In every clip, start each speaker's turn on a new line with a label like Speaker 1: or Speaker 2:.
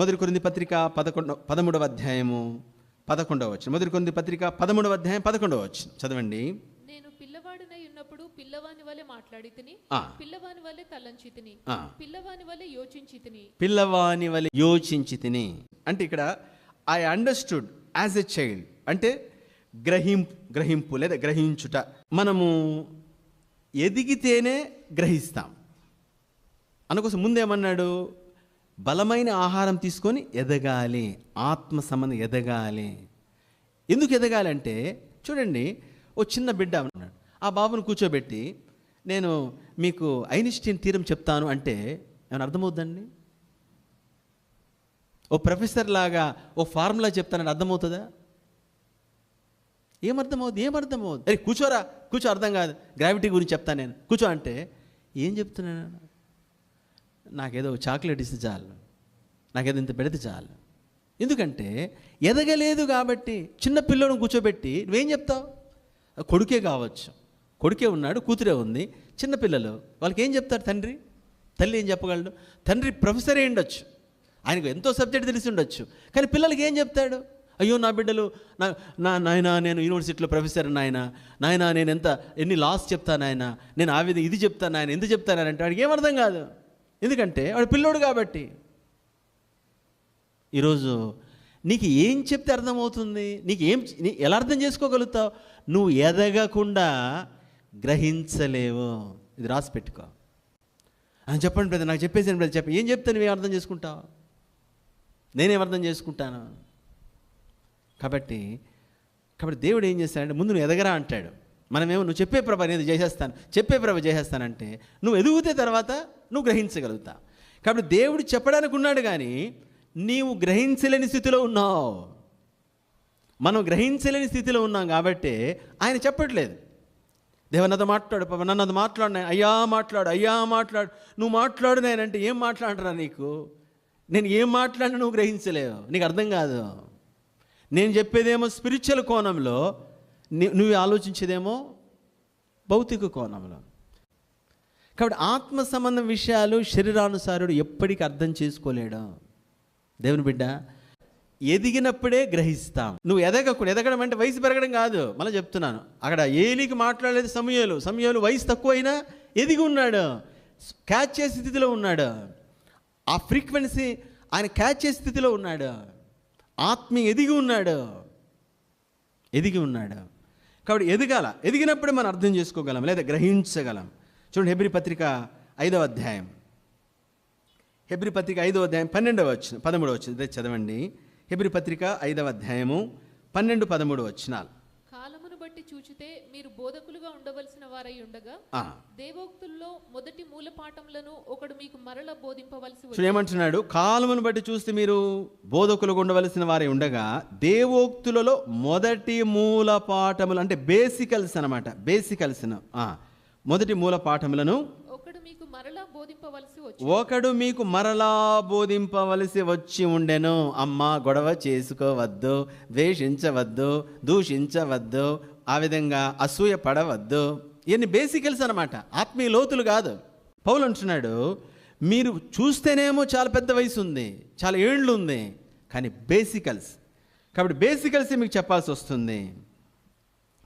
Speaker 1: మొదటి కొరింథీ పత్రిక 13వ అధ్యాయము 11వ వచనం. మొదటి కొరింథీ పత్రిక 13వ అధ్యాయం 11వ వచనం చదవండి.
Speaker 2: నేను పిల్లవాడినై ఉన్నప్పుడు పిల్లవాని వలె మాట్లాడితిని, పిల్లవాని వలె తలంచితిని, పిల్లవాని వలె యోచించితిని.
Speaker 1: పిల్లవాని వలె యోచించితిని అంటే ఇక్కడ I understood as a child అంటే గ్రహింపు లేదా గ్రహించుట. మనము ఎదిగితేనే గ్రహిస్తాం. అందుకోసం ముందేమన్నాడు? బలమైన ఆహారం తీసుకొని ఎదగాలి, ఆత్మ సంబంధం ఎదగాలి. ఎందుకు ఎదగాలంటే చూడండి, ఓ చిన్న బిడ్డ ఉన్నాడు, ఆ బాబును కూర్చోబెట్టి నేను మీకు ఐన్స్టీన్ థీరం చెప్తాను అంటే ఏమైనా అర్థమవుతుందండి? ఓ ప్రొఫెసర్ లాగా ఓ ఫార్ములా చెప్తానని అర్థమవుతుందా? ఏమర్థమవుతుంది? అరే కూర్చోరా, కూర్చో, అర్థం కాదు, గ్రావిటీ గురించి చెప్తాను నేను, కూర్చో అంటే ఏం చెప్తున్నాను? నాకేదో చాక్లెట్ ఇస్తే చాలు, నాకేదో ఇంత పెడితే చాలు. ఎందుకంటే ఎదగలేదు కాబట్టి. చిన్న పిల్లోని కూర్చోబెట్టి నువ్వేం చెప్తావు? కొడుకే కావచ్చు, కొడుకే ఉన్నాడు, కూతురే ఉంది, చిన్నపిల్లలు, వాళ్ళకి ఏం చెప్తాడు తండ్రి? తల్లి ఏం చెప్పగలడు? తండ్రి ప్రొఫెసరే ఉండొచ్చు, ఆయనకు ఎంతో సబ్జెక్ట్ తెలిసి ఉండొచ్చు, కానీ పిల్లలకి ఏం చెప్తాడు? అయ్యో నా బిడ్డలు, నాయన నేను యూనివర్సిటీలో ప్రొఫెసర్, నాయన నేను ఎన్ని లాస్ చెప్తాను ఆయన, నేను ఆ విధంగా ఇది చెప్తాను ఆయన, ఎందుకు చెప్తాను అంటే వాడికి ఏం అర్థం కాదు. ఎందుకంటే వాడు పిల్లోడు కాబట్టి. ఈరోజు నీకు ఏం చెప్తే అర్థమవుతుంది? ఎలా అర్థం చేసుకోగలుగుతావు? నువ్వు ఎదగకుండా గ్రహించలేవు. ఇది రాసి పెట్టుకో. అని చెప్పండి బ్రదర్, నాకు చెప్పేసాను బ్రదర్, చెప్పి ఏం చెప్తే నువ్వేం అర్థం చేసుకుంటావు? నేనేం అర్థం చేసుకుంటాను? కాబట్టి దేవుడు ఏం చేస్తాడంటే ముందు నువ్వు ఎదగరా అంటాడు. మనమేమో నువ్వు చెప్పే ప్రభ నేను చేసేస్తానంటే నువ్వు ఎదుగుతే తర్వాత నువ్వు గ్రహించగలుగుతావు. కాబట్టి దేవుడు చెప్పడానికి ఉన్నాడు, కానీ నీవు గ్రహించలేని స్థితిలో ఉన్నావు. మనం గ్రహించలేని స్థితిలో ఉన్నాం కాబట్టి ఆయన చెప్పట్లేదు. దేవ నాతో మాట్లాడు, పాప నన్ను అది మాట్లాడు, అయ్యా మాట్లాడు, నువ్వు మాట్లాడు నేనంటే ఏం మాట్లాడరా నీకు? నేను ఏం మాట్లాడినా నువ్వు గ్రహించలేవు, నీకు అర్థం కాదు. నేను చెప్పేదేమో స్పిరిచువల్ కోణంలో, నువ్వు ఆలోచించేదేమో భౌతిక కోణంలో. కాబట్టి ఆత్మ సంబంధం విషయాలు శరీరానుసారుడు ఎప్పటికీ అర్థం చేసుకోలేడు. దేవుని బిడ్డ, ఎదిగినప్పుడే గ్రహిస్తాం. నువ్వు ఎదగడం అంటే వయసు పెరగడం కాదు. మళ్ళీ చెప్తున్నాను, అక్కడ ఏలికి మాట్లాడలేదు సమూయేలు వయసు తక్కువైనా ఎదిగి ఉన్నాడు, క్యాచ్ చేసే స్థితిలో ఉన్నాడు. ఆ ఫ్రీక్వెన్సీ ఆయన క్యాచ్ చేసే స్థితిలో ఉన్నాడు. ఆత్మీయ ఎదిగి ఉన్నాడు. కాబట్టి ఎదిగినప్పుడే మనం అర్థం చేసుకోగలం లేదా గ్రహించగలం. చూడండి, హెబ్రీ పత్రిక 5వ అధ్యాయం 12వ వచనం 13వ వచనం చదవండి. హెబ్రీ పత్రిక 5వ అధ్యాయము 12-13 వచనాలు.
Speaker 2: కాలమును బట్టి చూచితే మీరు బోధకులుగా ఉండవలసిన వారై ఉండగా దేవోక్తుల్లో మొదటి మూల పాఠములను ఒకడు మీకు మరల బోధింపవలసి వచ్చి.
Speaker 1: ఏమంటున్నాడు? కాలమును బట్టి చూస్తే మీరు బోధకులుగా ఉండవలసిన వారై ఉండగా దేవోక్తులలో మొదటి మూల పాఠములు అంటే బేసికల్స్ అన్నమాట. మొదటి మూల పాఠములను ఒకడు మీకు మరలా బోధింపవలసి వచ్చి ఉండెను. అమ్మ, గొడవ చేసుకోవద్దు, ద్వేషించవద్దు, దూషించవద్దు, ఆ విధంగా అసూయ పడవద్దు. ఇవన్నీ బేసికల్స్ అనమాట, ఆత్మీయ లోతులు కాదు. పౌలు అంటున్నాడు, మీరు చూస్తేనేమో చాలా పెద్ద వయసు ఉంది, చాలా ఏళ్ళు ఉంది, కానీ బేసికల్స్. కాబట్టి బేసికల్సే మీకు చెప్పాల్సి వస్తుంది.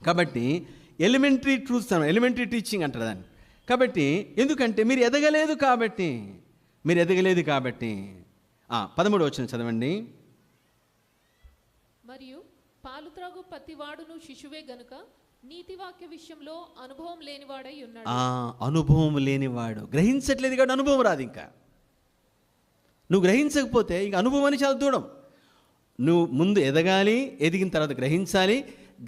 Speaker 1: కాబట్టి ఎలిమెంటరీ ట్రూత్స్, ఎలిమెంటరీ టీచింగ్ అంటారు దాన్ని. కాబట్టి ఎందుకంటే మీరు ఎదగలేదు కాబట్టి 13వ వచనం చదవండి.
Speaker 2: మరియు పాలు త్రాగు ప్రతివాడును శిశువే గనుక నీతివాక్య విషయంలో అనుభవం లేనివాడై ఉన్నాడు.
Speaker 1: అనుభవం లేనివాడు గ్రహించట్లేదు కాబట్టి అనుభవం రాదు. ఇంకా నువ్వు గ్రహించకపోతే ఇంక అనుభవం అని చాలా దూరం. నువ్వు ముందు ఎదగాలి, ఎదిగిన తర్వాత గ్రహించాలి,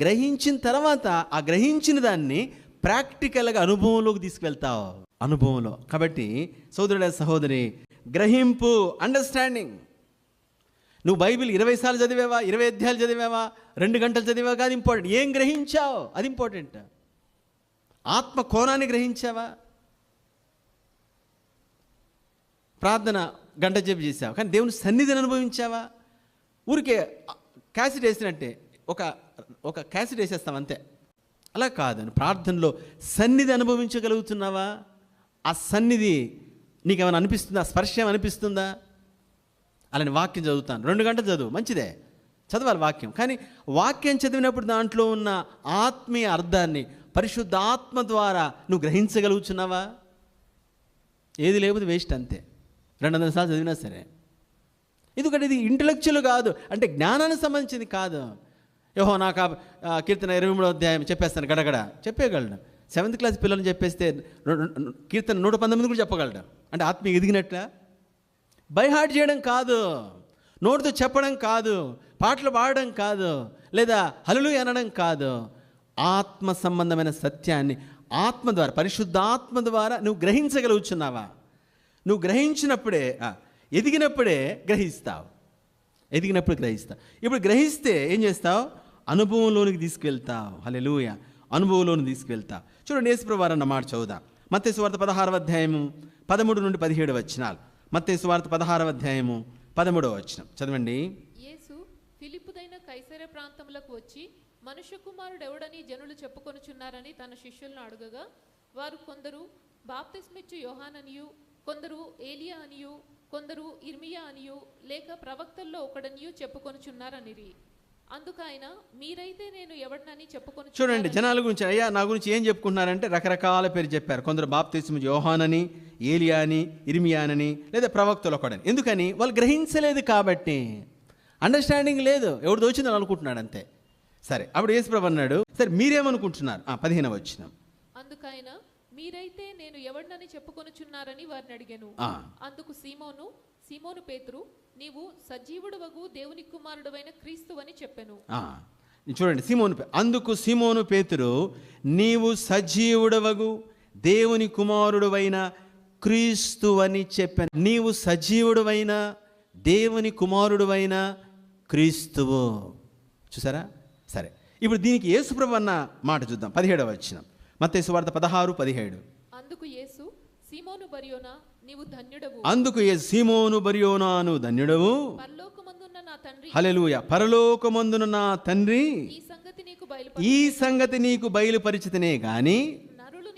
Speaker 1: గ్రహించిన తర్వాత ఆ గ్రహించిన దాన్ని ప్రాక్టికల్గా అనుభవంలోకి తీసుకువెళ్తావు, అనుభవంలో. కాబట్టి సోదరుడ సహోదరి, గ్రహింపు, అండర్స్టాండింగ్. నువ్వు బైబిల్ 20 సార్లు చదివావా, 20 అధ్యాయాలు చదివావా, 2 గంటలు చదివావా కాదు ఇంపార్టెంట్. ఏం గ్రహించావు అది ఇంపార్టెంట్. ఆత్మ కోణాన్ని గ్రహించావా? ప్రార్థన గంట చెప్పి చేసావు, కానీ దేవుని సన్నిధిని అనుభవించావా? ఊరికే క్యాసెట్ వేసినట్టే ఒక క్యాసెట్ వేసేస్తాం అంతే. అలా కాదని ప్రార్థనలో సన్నిధి అనుభవించగలుగుతున్నావా? ఆ సన్నిధి నీకేమైనా అనిపిస్తుందా? స్పర్శ అనిపిస్తుందా? అలానే వాక్యం చదువుతాను, 2 గంటలు చదువు, మంచిదే, చదవాలి వాక్యం. కానీ వాక్యం చదివినప్పుడు దాంట్లో ఉన్న ఆత్మీయ అర్థాన్ని పరిశుద్ధ ఆత్మ ద్వారా నువ్వు గ్రహించగలుగుతున్నావా? ఏది లేకపోతే వేస్ట్, అంతే. 200 సార్లు చదివినా సరే. ఎందుకంటే ఇది ఇంటలెక్చువల్ కాదు, అంటే జ్ఞానానికి సంబంధించింది కాదు. యోహో నాకు కీర్తన 23వ అధ్యాయం చెప్పేస్తాను, గడగడ చెప్పేయగలడు. 7th క్లాస్ పిల్లల్ని చెప్పేస్తే కీర్తన 119 కూడా చెప్పగలడు. అంటే ఆత్మీయ ఎదిగినట్లా? బై హార్ట్ చేయడం కాదు, నోటితో చెప్పడం కాదు, పాటలు పాడడం కాదు, లేదా హల్లెలూయా అనడం కాదు. ఆత్మ సంబంధమైన సత్యాన్ని ఆత్మ ద్వారా, పరిశుద్ధ ఆత్మ ద్వారా నువ్వు గ్రహించగలుగుతున్నావా? నువ్వు గ్రహించినప్పుడే, ఎదిగినప్పుడే గ్రహిస్తావు. ఎదిగినప్పుడు గ్రహిస్తావు. ఇప్పుడు గ్రహిస్తే ఏం చేస్తావు? అనుభవంలోనికి తీసుకువెళ్తావు. హల్లెలూయా, అనుభవంలోనికి తీసుకువెళ్తావు. చూడండి, యేసుప్రభువు వారు అన్న మాట చదువుదాం. మత్తయి సువార్త 16వ అధ్యాయము 13 నుండి 17 వచనాలు. మత్తయి సువార్త 16వ అధ్యాయము 13వ వచనం చదవండి.
Speaker 2: యేసు ఫిలిప్పుదైన కైసరయ ప్రాంతములకు వచ్చి మనుష్య కుమారుడు ఎవడని జనులు చెప్పుకొనుచున్నారని తన శిష్యులను అడుగగా, వారు కొందరు బాప్తిస్మిచ్చు యోహాననియు, కొందరు ఏలియా అనియు, కొందరు ఇర్మియా అనియు, లేక ప్రవక్తల్లో ఒకడనియు చెప్పుకొనుచున్నారనిరి. అందుకు ఆయన, మీరైతే నేను ఎవడనని చెప్పుకొని.
Speaker 1: చూడండి, జనాల గురించి, అయ్యా నా గురించి ఏం చెప్పుకుంటున్నారంటే రకరకాల పేరు చెప్పారు. కొందరు బాప్తిస్మ యోహానని, ఏలియా అని, ఇర్మియానని, లేదా ప్రవక్తలు ఒకడని. ఎందుకని? వాళ్ళు గ్రహించలేదు కాబట్టి, అండర్స్టాండింగ్ లేదు, ఎవడు దోచిందని అనుకుంటున్నాడు అంతే. సరే, అప్పుడు యేసుప్రభువు అన్నాడు, సరే మీరేమనుకుంటున్నారు? 15వ వచనం.
Speaker 2: అందుకైన, మీరైతే నేను ఎవడనని చెప్పుకొనుచున్నారని వారిని అడిగాను. అందుకు సీమోను పేతురు, నీవు సజీవుడవగు దేవుని కుమారుడవైన క్రీస్తు అని చెప్పాను.
Speaker 1: చూడండి, అందుకు సీమోను పేతురు, నీవు సజీవుడవగు దేవుని కుమారుడవైన క్రీస్తు అని చెప్పాను. నీవు సజీవుడవైన దేవుని కుమారుడవైన క్రీస్తువు. చూసారా? సరే, ఇప్పుడు దీనికి యేసుప్రభువు అన్న మాట చూద్దాం. 17వ వచనం, మత్తయి సువార్త 16:17.
Speaker 2: అందుకు యేసు, సీమోను బర్యోనా, నీవు ధన్యుడవు.
Speaker 1: అందుకు సీమోను బర్యోనా, నువ్వు ధన్యుడవు.
Speaker 2: పరలోకమందున్న నా తండ్రి,
Speaker 1: హల్లెలూయా, పరలోకమందున నా తండ్రి
Speaker 2: ఈ సంగతి నీకు
Speaker 1: బయలుపరిచితనే గాని
Speaker 2: నరులు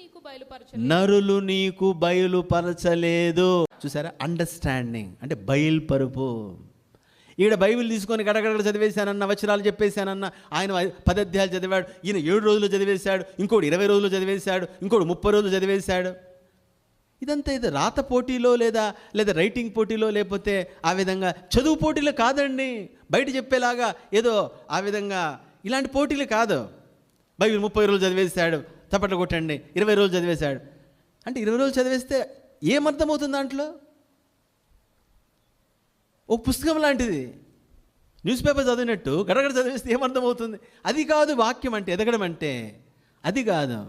Speaker 1: నీకు బయలుపరచలేదు. చూసారా? అండర్స్టాండింగ్ అంటే బయలుపరుపు. ఈడ బైబిల్ తీసుకొని గడగడ చదివేశానన్న, వచనాలు చెప్పేశానన్న, ఆయన 10 అధ్యాయాలు చదివాడు, ఈయన 7 రోజులు చదివేశాడు, ఇంకోటి 20 రోజులు చదివేశాడు, ఇంకోటి 30 రోజులు చదివేశాడు. ఇదంతా ఇది రాత పోటీలో లేదా రైటింగ్ పోటీలో, లేకపోతే ఆ విధంగా చదువు పోటీలో కాదండి. బయట చెప్పేలాగా ఏదో ఆ విధంగా ఇలాంటి పోటీలు కాదు. బైబిల్ 30 రోజులు చదివేశాడు, తప్పట్లు కొట్టండి, 20 రోజులు చదివేశాడు అంటే 20 రోజులు చదివేస్తే ఏమర్థమవుతుంది దాంట్లో? ఒక పుస్తకం లాంటిది, న్యూస్ పేపర్ చదివినట్టు గడగడ చదివేస్తే ఏమర్థమవుతుంది? అది కాదు వాక్యం అంటే, ఎదగడం అంటే అది కాదు.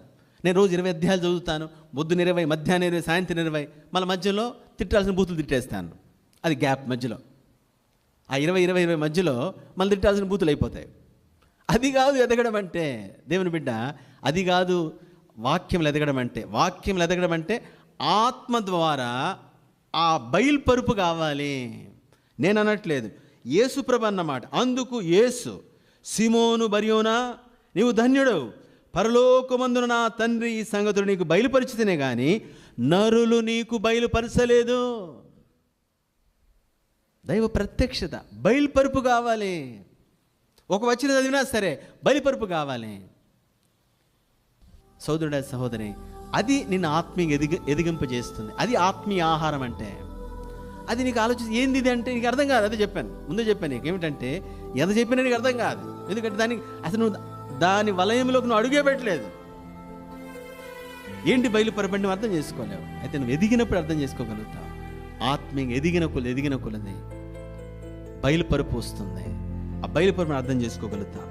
Speaker 1: నేను రోజు 20 అధ్యాయాలు చదువుతాను, పొద్దున 20, మధ్యాహ్నం 20, సాయంత్రం 20, మళ్ళీ మధ్యలో తిట్టాల్సిన బూతులు తిట్టేస్తాను. అది గ్యాప్ మధ్యలో, ఆ 20 మధ్యలో మళ్ళీ తిట్టాల్సిన బూతులు అయిపోతాయి. అది కాదు ఎదగడం అంటే, దేవుని బిడ్డ, అది కాదు వాక్యంలో ఎదగడం అంటే. వాక్యంలో ఎదగడం అంటే ఆత్మ ద్వారా ఆ బయలుపరుపు కావాలి. నేను అనట్లేదు, యేసుప్రభు అన్నమాట. అందుకు యేసు, సీమోను బర్యోనా, నీవు ధన్యుడవు, పరలోకమందున నా తండ్రి ఈ సంగతులు నీకు బయలుపరిచితేనే కానీ నరులు నీకు బయలుపరచలేదు. దైవ ప్రత్యక్షత, బయలుపరుపు కావాలి. ఒక వచనం చదివినా సరే బయలుపరుపు కావాలి. సోదరుడా, సహోదరి, అది నిన్ను ఆత్మీయ ఎదిగింపజేస్తుంది. అది ఆత్మీయ ఆహారం అంటే. అది నీకు ఆలోచించి ఏంది ఇది అంటే నీకు అర్థం కాదు. అదే చెప్పాను, ముందే చెప్పాను నీకు. ఏమిటంటే ఎంత చెప్పినా నీకు అర్థం కాదు. ఎందుకంటే దానికి అసలు నువ్వు దాని వలయంలోకి నువ్వు అడుగే పెట్టలేదు. ఏంటి బయలుపరపండి నువ్వు అర్థం చేసుకోలేవు. అయితే నువ్వు ఎదిగినప్పుడు అర్థం చేసుకోగలుగుతావు. ఆత్మీయంగా ఎదిగిన కొలది బయలుపరుపు వస్తుంది. ఆ బయలుపరుపుని అర్థం చేసుకోగలుగుతావు.